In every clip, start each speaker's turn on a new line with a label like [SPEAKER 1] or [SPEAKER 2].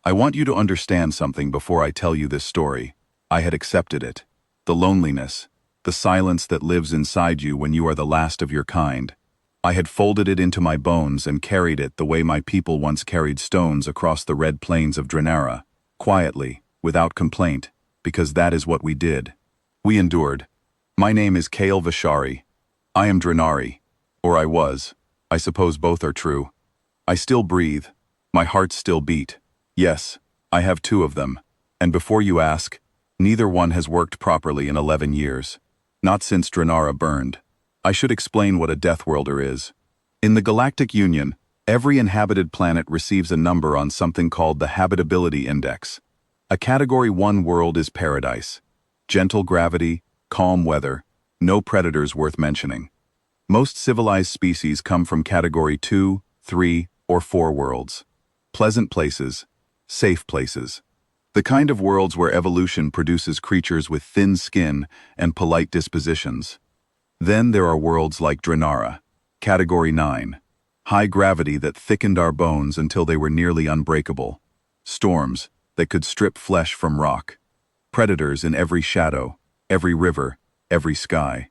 [SPEAKER 1] I want you to understand something before I tell you this story. I had accepted it. The loneliness, the silence that lives inside you when you are the last of your kind. I had folded it into my bones and carried it the way my people once carried stones across the red plains of Drennari, quietly, without complaint, because that is what we did. We endured. My name is Kale Vishari. I am Drennari. Or I was. I suppose both are true. I still breathe. My heart still beat. Yes, I have two of them. And before you ask, neither one has worked properly in 11 years. Not since Drennari burned. I should explain what a Deathworlder is. In the Galactic Union, every inhabited planet receives a number on something called the Habitability Index. A Category 1 world is paradise. Gentle gravity, calm weather, no predators worth mentioning. Most civilized species come from Category 2, 3, or 4 worlds. Pleasant places, safe places. The kind of worlds where evolution produces creatures with thin skin and polite dispositions. Then there are worlds like Drennari, Category 9. High gravity that thickened our bones until they were nearly unbreakable. Storms that could strip flesh from rock. Predators in every shadow, every river, every sky.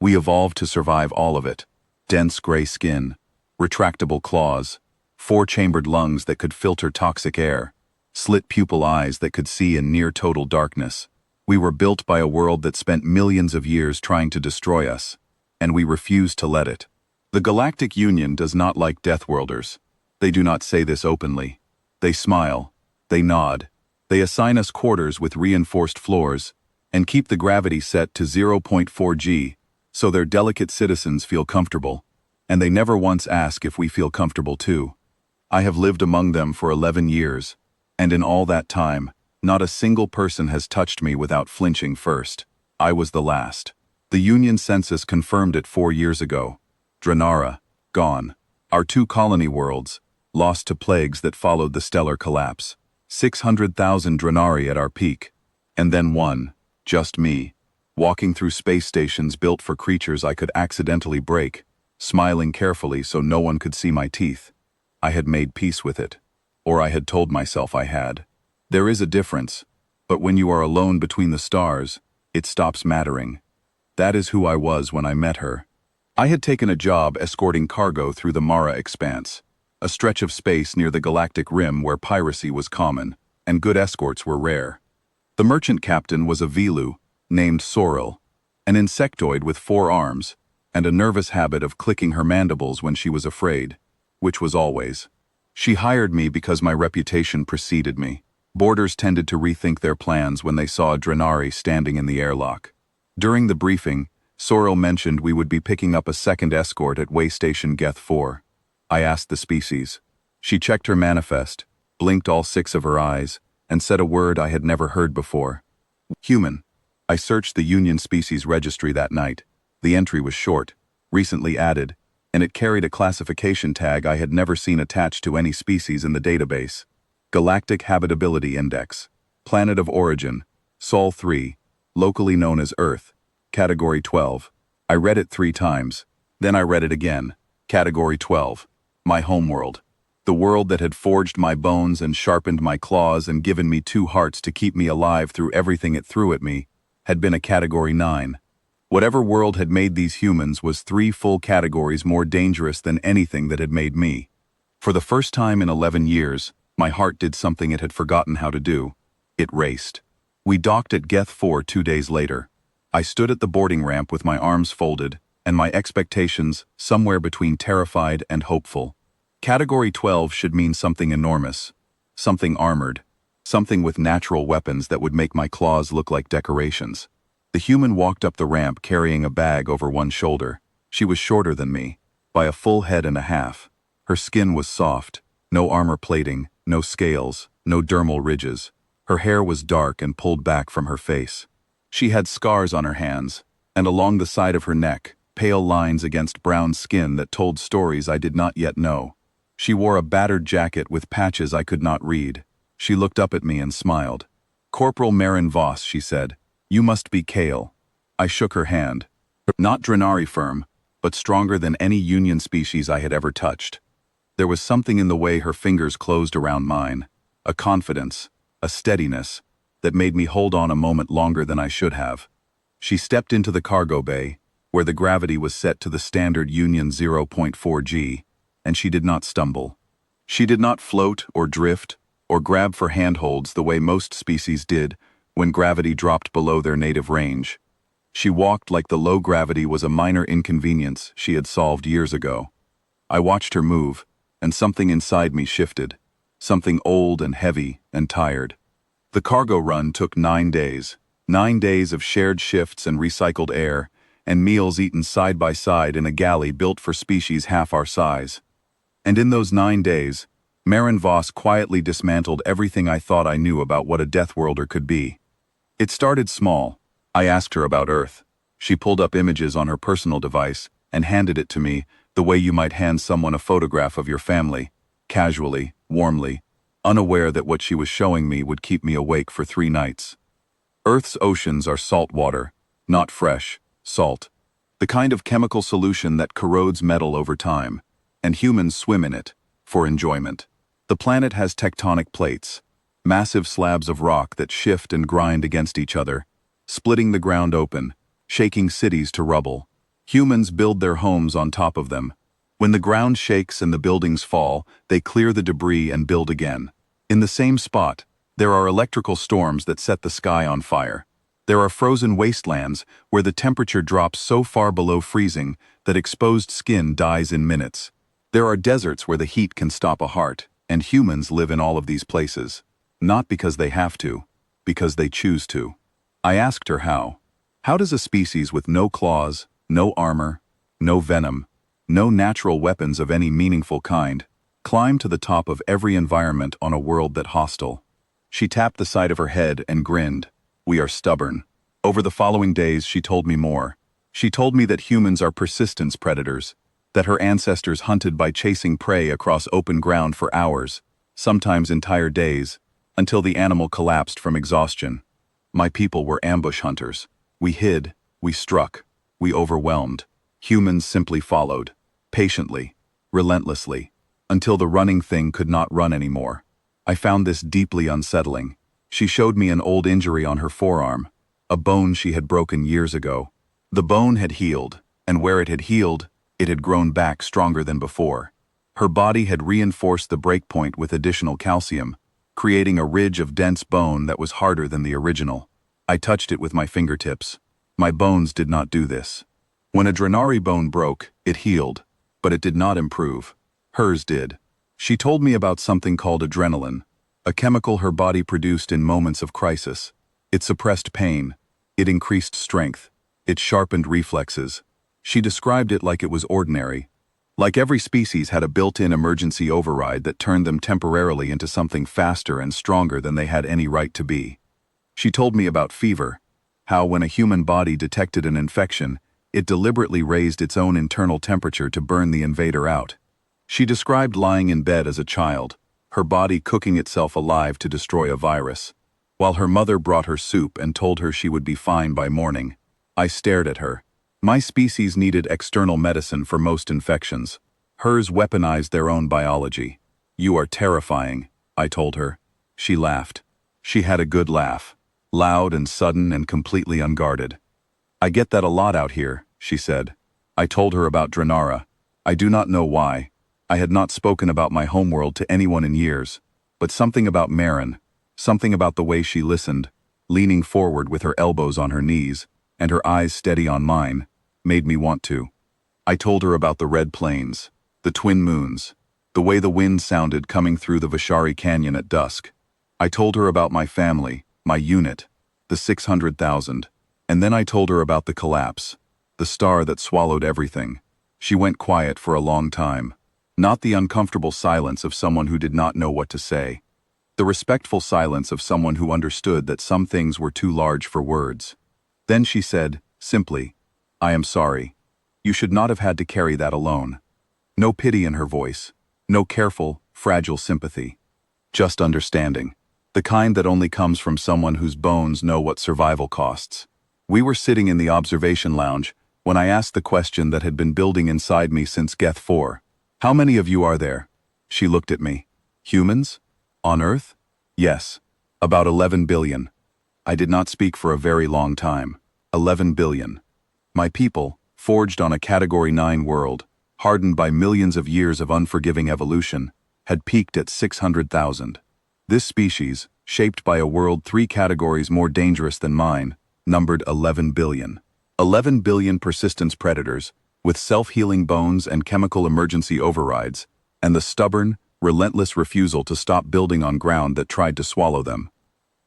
[SPEAKER 1] We evolved to survive all of it. Dense gray skin, retractable claws, 4-chambered lungs that could filter toxic air, slit pupil eyes that could see in near total darkness. We were built by a world that spent millions of years trying to destroy us, and we refused to let it. The Galactic Union does not like Deathworlders. They do not say this openly. They smile, they nod, they assign us quarters with reinforced floors, and keep the gravity set to 0.4 G, so their delicate citizens feel comfortable, and they never once ask if we feel comfortable too. I have lived among them for 11 years, and in all that time, not a single person has touched me without flinching first. I was the last. The Union census confirmed it 4 years ago. Drennari, gone. Our 2 colony worlds, lost to plagues that followed the stellar collapse. 600,000 drennari at our peak. And then one, just me, walking through space stations built for creatures I could accidentally break, smiling carefully so no one could see my teeth. I had made peace with it. Or I had told myself I had. There is a difference, but when you are alone between the stars, it stops mattering. That is who I was when I met her. I had taken a job escorting cargo through the Mara Expanse, a stretch of space near the galactic rim where piracy was common, and good escorts were rare. The merchant captain was a Velu, named Sorrel, an insectoid with 4 arms, and a nervous habit of clicking her mandibles when she was afraid, which was always. She hired me because my reputation preceded me. Boarders tended to rethink their plans when they saw a drennari standing in the airlock. During the briefing, Sorrel mentioned we would be picking up a second escort at Waystation Geth 4. I asked the species. She checked her manifest, blinked all 6 of her eyes, and said a word I had never heard before. Human. I searched the Union species registry that night. The entry was short, recently added, and it carried a classification tag I had never seen attached to any species in the database. Galactic Habitability Index. Planet of Origin. Sol 3. Locally known as Earth. Category 12. I read it 3 times. Then I read it again. Category 12. My homeworld. The world that had forged my bones and sharpened my claws and given me 2 hearts to keep me alive through everything it threw at me, had been a Category 9. Whatever world had made these humans was 3 full categories more dangerous than anything that had made me. For the first time in 11 years, my heart did something it had forgotten how to do. It raced. We docked at Geth 4 2 days later. I stood at the boarding ramp with my arms folded, and my expectations somewhere between terrified and hopeful. Category 12 should mean something enormous, something armored, something with natural weapons that would make my claws look like decorations. The human walked up the ramp carrying a bag over one shoulder. She was shorter than me, by a full head and a half. Her skin was soft, no armor plating, no scales, no dermal ridges. Her hair was dark and pulled back from her face. She had scars on her hands, and along the side of her neck, pale lines against brown skin that told stories I did not yet know. She wore a battered jacket with patches I could not read. She looked up at me and smiled. "Corporal Marin Voss," she said. "You must be Kale." I shook her hand. Not drennari firm, but stronger than any Union species I had ever touched. There was something in the way her fingers closed around mine, a confidence, a steadiness, that made me hold on a moment longer than I should have. She stepped into the cargo bay, where the gravity was set to the standard Union 0.4 G, and she did not stumble. She did not float or drift or grab for handholds the way most species did when gravity dropped below their native range. She walked like the low gravity was a minor inconvenience she had solved years ago. I watched her move, and something inside me shifted, something old and heavy and tired. The cargo run took 9 days, 9 days of shared shifts and recycled air, and meals eaten side by side in a galley built for species half our size. And in those 9 days, Maren Voss quietly dismantled everything I thought I knew about what a Deathworlder could be. It started small. I asked her about Earth. She pulled up images on her personal device and handed it to me the way you might hand someone a photograph of your family, casually, warmly, unaware that what she was showing me would keep me awake for 3 nights. Earth's oceans are salt water, not fresh, salt. The kind of chemical solution that corrodes metal over time, and humans swim in it, for enjoyment. The planet has tectonic plates, massive slabs of rock that shift and grind against each other, splitting the ground open, shaking cities to rubble. Humans build their homes on top of them. When the ground shakes and the buildings fall, they clear the debris and build again. In the same spot, there are electrical storms that set the sky on fire. There are frozen wastelands where the temperature drops so far below freezing that exposed skin dies in minutes. There are deserts where the heat can stop a heart, and humans live in all of these places. Not because they have to, because they choose to. I asked her how. How does a species with no claws, no armor, no venom, no natural weapons of any meaningful kind, climb to the top of every environment on a world that hostile? She tapped the side of her head and grinned. We are stubborn. Over the following days, she told me more. She told me that humans are persistence predators, that her ancestors hunted by chasing prey across open ground for hours, sometimes entire days, until the animal collapsed from exhaustion. My people were ambush hunters. We hid, we struck, we overwhelmed. Humans simply followed, patiently, relentlessly, until the running thing could not run anymore. I found this deeply unsettling. She showed me an old injury on her forearm, a bone she had broken years ago. The bone had healed, and where it had healed, it had grown back stronger than before. Her body had reinforced the breakpoint with additional calcium, creating a ridge of dense bone that was harder than the original. I touched it with my fingertips. My bones did not do this. When a drennari bone broke, it healed, but it did not improve. Hers did. She told me about something called adrenaline, a chemical her body produced in moments of crisis. It suppressed pain. It increased strength. It sharpened reflexes. She described it like it was ordinary. Like every species had a built-in emergency override that turned them temporarily into something faster and stronger than they had any right to be. She told me about fever, how when a human body detected an infection, it deliberately raised its own internal temperature to burn the invader out. She described lying in bed as a child, her body cooking itself alive to destroy a virus, while her mother brought her soup and told her she would be fine by morning. I stared at her. My species needed external medicine for most infections. Hers weaponized their own biology. You are terrifying, I told her. She laughed. She had a good laugh, loud and sudden and completely unguarded. I get that a lot out here, she said. I told her about Drennara. I do not know why. I had not spoken about my homeworld to anyone in years, but something about Maren, something about the way she listened, leaning forward with her elbows on her knees and her eyes steady on mine, made me want to. I told her about the red plains, the twin moons, the way the wind sounded coming through the Vishari Canyon at dusk. I told her about my family, my unit, the 600,000, and then I told her about the collapse, the star that swallowed everything. She went quiet for a long time, not the uncomfortable silence of someone who did not know what to say, the respectful silence of someone who understood that some things were too large for words. Then she said, simply, I am sorry. You should not have had to carry that alone. No pity in her voice, no careful, fragile sympathy. Just understanding, the kind that only comes from someone whose bones know what survival costs. We were sitting in the observation lounge when I asked the question that had been building inside me since Geth 4. How many of you are there? She looked at me. Humans? On Earth? Yes. About 11 billion. I did not speak for a very long time. 11 billion. My people, forged on a Category 9 world, hardened by millions of years of unforgiving evolution, had peaked at 600,000. This species, shaped by a world 3 categories more dangerous than mine, numbered 11 billion. 11 billion persistence predators, with self-healing bones and chemical emergency overrides, and the stubborn, relentless refusal to stop building on ground that tried to swallow them.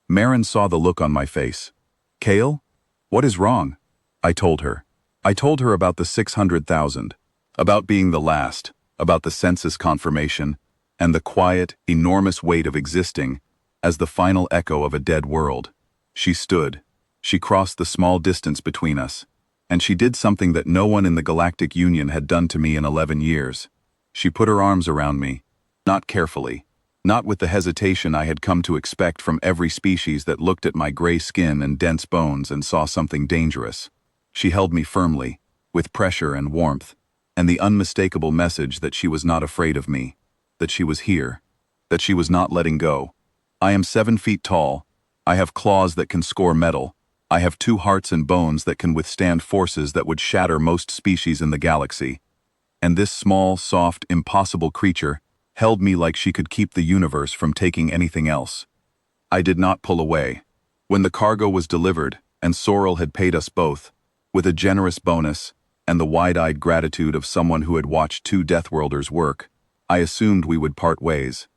[SPEAKER 1] Marin saw the look on my face. Kale? What is wrong? I told her. I told her about the 600,000, about being the last, about the census confirmation, and the quiet, enormous weight of existing as the final echo of a dead world. She stood. She crossed the small distance between us, and she did something that no one in the Galactic Union had done to me in 11 years. She put her arms around me, not carefully, not with the hesitation I had come to expect from every species that looked at my gray skin and dense bones and saw something dangerous. She held me firmly, with pressure and warmth, and the unmistakable message that she was not afraid of me, that she was here, that she was not letting go. I am 7 feet tall. I have claws that can score metal. I have 2 hearts and bones that can withstand forces that would shatter most species in the galaxy. And this small, soft, impossible creature held me like she could keep the universe from taking anything else. I did not pull away. When the cargo was delivered, and Sorrel had paid us both, with a generous bonus, and the wide-eyed gratitude of someone who had watched 2 Deathworlders work, I assumed we would part ways.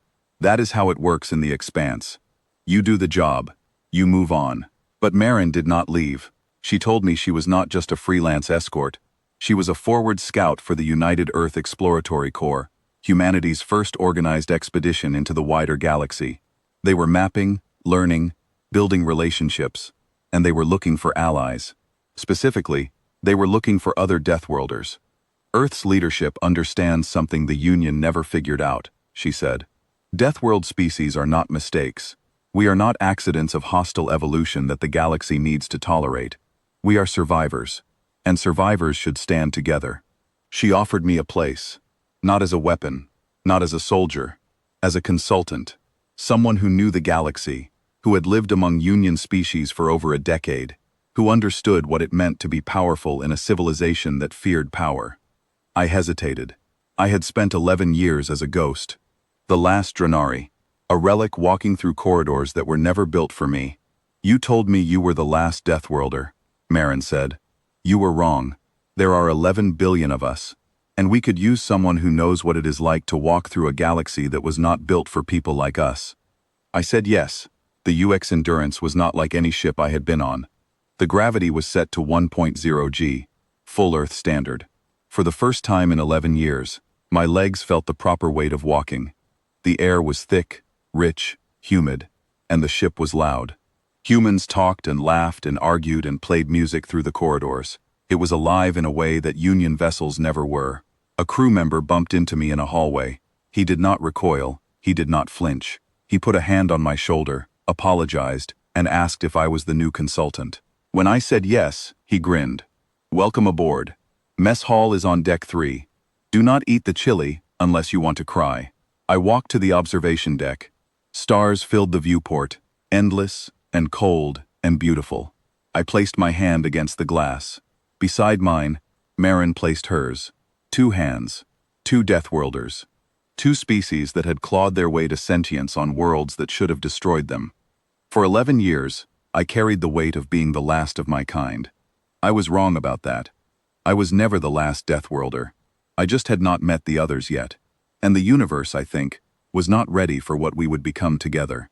[SPEAKER 1] That is how it works in the Expanse. You do the job. You move on. But Marin did not leave. She told me she was not just a freelance escort. She was a forward scout for the United Earth Exploratory Corps, humanity's first organized expedition into the wider galaxy. They were mapping, learning, building relationships, and they were looking for allies. Specifically, they were looking for other Deathworlders. Earth's leadership understands something the Union never figured out, she said. Deathworld species are not mistakes. We are not accidents of hostile evolution that the galaxy needs to tolerate. We are survivors, and survivors should stand together. She offered me a place, not as a weapon, not as a soldier, as a consultant, someone who knew the galaxy, who had lived among Union species for over a decade, who understood what it meant to be powerful in a civilization that feared power. I hesitated. I had spent 11 years as a ghost, the last drennari, a relic walking through corridors that were never built for me. You told me you were the last Deathworlder, Marin said. You were wrong. There are 11 billion of us, and we could use someone who knows what it is like to walk through a galaxy that was not built for people like us. I said yes. The UX Endurance was not like any ship I had been on. The gravity was set to 1.0 g, full Earth standard. For the first time in 11 years, my legs felt the proper weight of walking. The air was thick, rich, humid, and the ship was loud. Humans talked and laughed and argued and played music through the corridors. It was alive in a way that Union vessels never were. A crew member bumped into me in a hallway. He did not recoil. He did not flinch. He put a hand on my shoulder, apologized, and asked if I was the new consultant. When I said yes, he grinned. Welcome aboard. Mess hall is on deck 3. Do not eat the chili unless you want to cry. I walked to the observation deck. Stars filled the viewport, endless and cold and beautiful. I placed my hand against the glass. Beside mine, Marin placed hers. 2 hands, 2 Deathworlders. 2 species that had clawed their way to sentience on worlds that should have destroyed them. For 11 years, I carried the weight of being the last of my kind. I was wrong about that. I was never the last Deathworlder. I just had not met the others yet. And the universe, I think, was not ready for what we would become together.